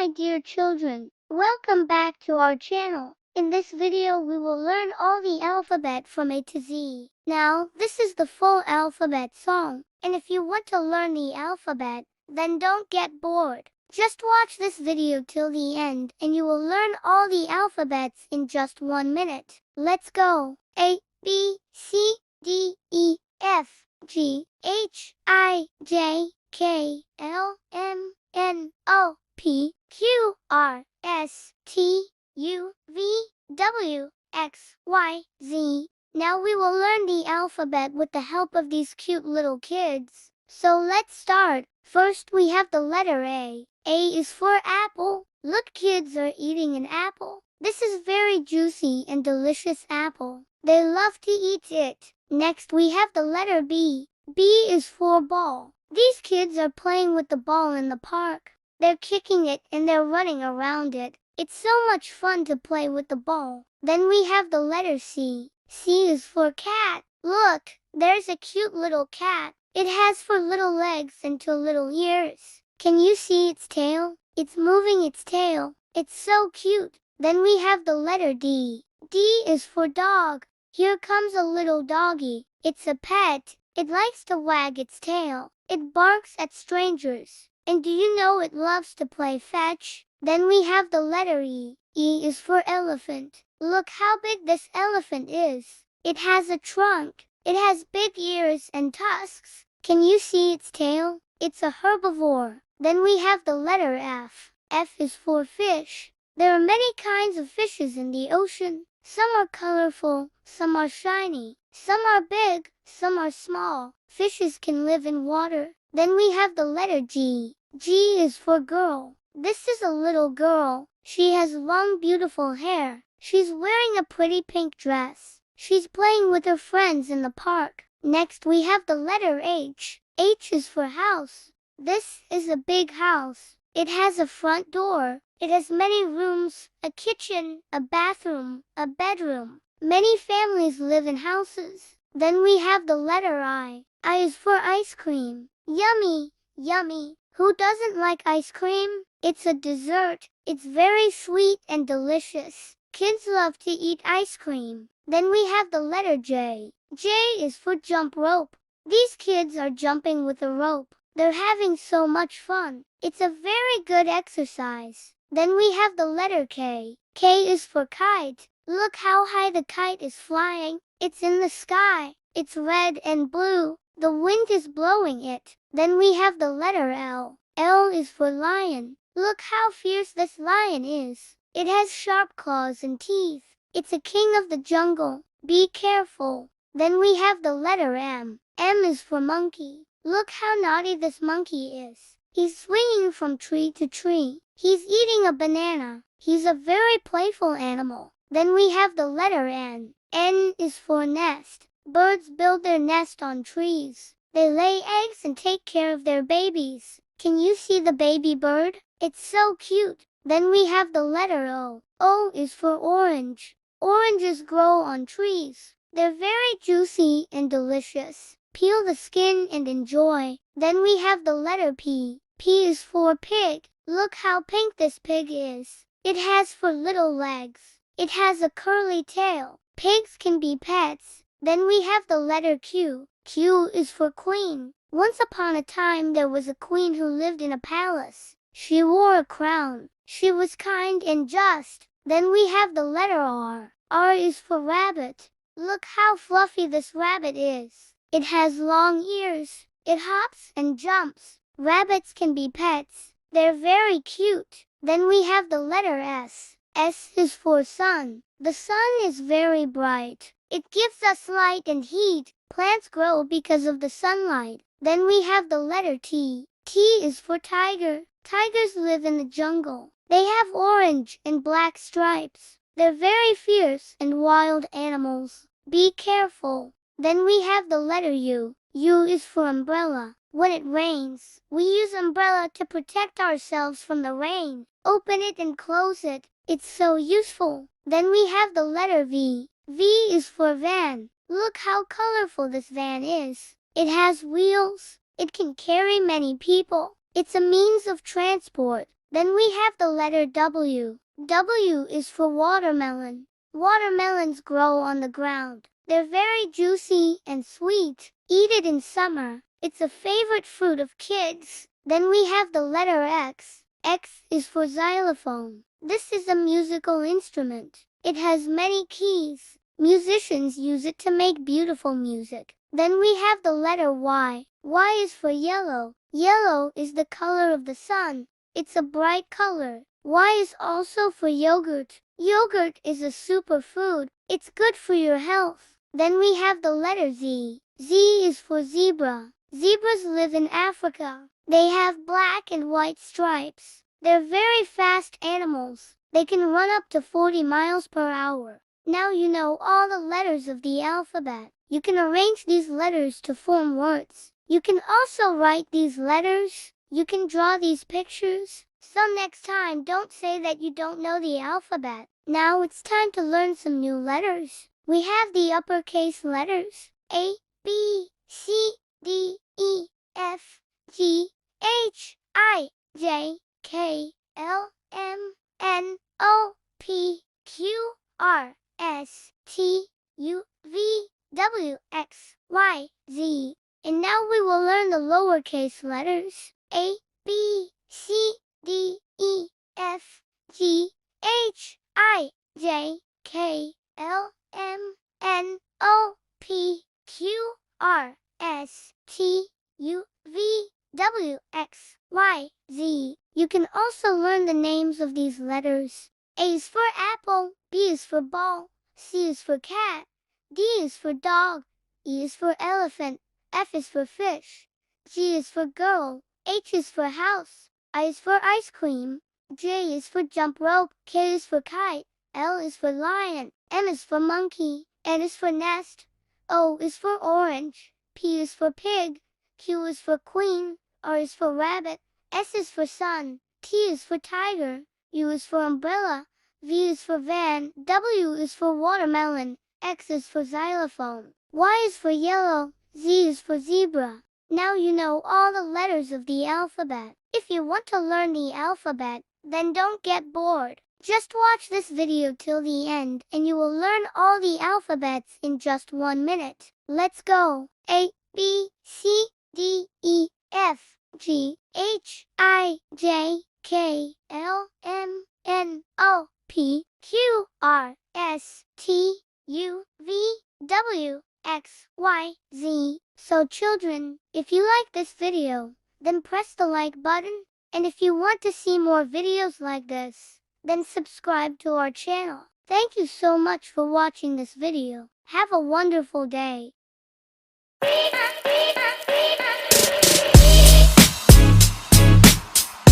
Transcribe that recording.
my dear children, welcome back to our channel. In this video we will learn all the alphabet from A to Z. Now, this is the full alphabet song, and if you want to learn the alphabet, then don't get bored. Just watch this video till the end and you will learn all the alphabets in just 1 minute. Let's go. A, B, C, D, E, F, G, H, I, J, K, L, M, N, O, P, Q, R, S, T, U, V, W, X, Y, Z. Now we will learn the alphabet with the help of these cute little kids. So let's start. First we have the letter A. A is for apple. Look, kids are eating an apple. This is very juicy and delicious apple. They love to eat it. Next we have the letter B. B is for ball. These kids are playing with the ball in the park. They're kicking it and they're running around it. It's so much fun to play with the ball. Then we have the letter C. C is for cat. Look, there's a cute little cat. It has 4 little legs and 2 little ears. Can you see its tail? It's moving its tail. It's so cute. Then we have the letter D. D is for dog. Here comes a little doggy. It's a pet. It likes to wag its tail. It barks at strangers. And do you know it loves to play fetch? Then we have the letter E. E is for elephant. Look how big this elephant is. It has a trunk. It has big ears and tusks. Can you see its tail? It's a herbivore. Then we have the letter F. F is for fish. There are many kinds of fishes in the ocean. Some are colorful, some are shiny, some are big, some are small. Fishes can live in water. Then we have the letter G. G is for girl. This is a little girl. She has long, beautiful hair. She's wearing a pretty pink dress. She's playing with her friends in the park. Next we have the letter H. H is for house. This is a big house. It has a front door. It has many rooms, a kitchen, a bathroom, a bedroom. Many families live in houses. Then we have the letter I. I is for ice cream. Yummy, yummy. Who doesn't like ice cream? It's a dessert. It's very sweet and delicious. Kids love to eat ice cream. Then we have the letter J. J is for jump rope. These kids are jumping with a rope. They're having so much fun. It's a very good exercise. Then we have the letter K. K is for kite. Look how high the kite is flying. It's in the sky. It's red and blue. The wind is blowing it. Then we have the letter L. L is for lion. Look how fierce this lion is. It has sharp claws and teeth. It's a king of the jungle. Be careful. Then we have the letter M. M is for monkey. Look how naughty this monkey is. He's swinging from tree to tree. He's eating a banana. He's a very playful animal. Then we have the letter N. N is for nest. Birds build their nest on trees. They lay eggs and take care of their babies. Can you see the baby bird? It's so cute. Then we have the letter O. O is for orange. Oranges grow on trees. They're very juicy and delicious. Peel the skin and enjoy. Then we have the letter P. P is for pig. Look how pink this pig is. It has 4 little legs. It has a curly tail. Pigs can be pets. Then we have the letter Q. Q is for queen. Once upon a time there was a queen who lived in a palace. She wore a crown. She was kind and just. Then we have the letter R. R is for rabbit. Look how fluffy this rabbit is. It has long ears. It hops and jumps. Rabbits can be pets. They're very cute. Then we have the letter S. S is for sun. The sun is very bright. It gives us light and heat. Plants grow because of the sunlight. Then we have the letter T. T is for tiger. Tigers live in the jungle. They have orange and black stripes. They're very fierce and wild animals. Be careful. Then we have the letter U. U is for umbrella. When it rains, we use umbrella to protect ourselves from the rain. Open it and close it. It's so useful. Then we have the letter V. V is for van. Look how colorful this van is. It has wheels. It can carry many people. It's a means of transport. Then we have the letter W. W is for watermelon. Watermelons grow on the ground. They're very juicy and sweet. Eat it in summer. It's a favorite fruit of kids. Then we have the letter X. X is for xylophone. This is a musical instrument. It has many keys. Musicians use it to make beautiful music. Then we have the letter Y. Y is for yellow. Yellow is the color of the sun. It's a bright color. Y is also for yogurt. Yogurt is a superfood. It's good for your health. Then we have the letter Z. Z is for zebra. Zebras live in Africa. They have black and white stripes. They're very fast animals. They can run up to 40 miles per hour. Now you know all the letters of the alphabet. You can arrange these letters to form words. You can also write these letters. You can draw these pictures. So next time, don't say that you don't know the alphabet. Now it's time to learn some new letters. We have the uppercase letters: A, B, C, D, E, F, G, H, I, J, K, L, M, N, O, P, Q, R, S, T, U, V, W, X, Y, Z. And now we will learn the lowercase letters: A, B, C, D, E, F, G, H, I, J, K, L, M, N, O, P, Q, R, S, T, U, V, W, X, Y, Z. You can also learn the names of these letters. A is for apple, B is for ball, C is for cat, D is for dog, E is for elephant, F is for fish, G is for girl, H is for house, I is for ice cream, J is for jump rope, K is for kite, L is for lion, M is for monkey, N is for nest, O is for orange, P is for pig, Q is for queen, R is for rabbit, S is for sun, T is for tiger, U is for umbrella, V is for van, W is for watermelon, X is for xylophone, Y is for yellow, Z is for zebra. Now you know all the letters of the alphabet. If you want to learn the alphabet, then don't get bored. Just watch this video till the end and you will learn all the alphabets in just 1 minute. Let's go. A, B, C, D, E, F, G, H, I, J, K, L, M, N, O, P, Q, R, S, T, U, V, W, X, Y, Z. So children, if you like this video, then press the like button. And if you want to see more videos like this, then subscribe to our channel. Thank you so much for watching this video. Have a wonderful day.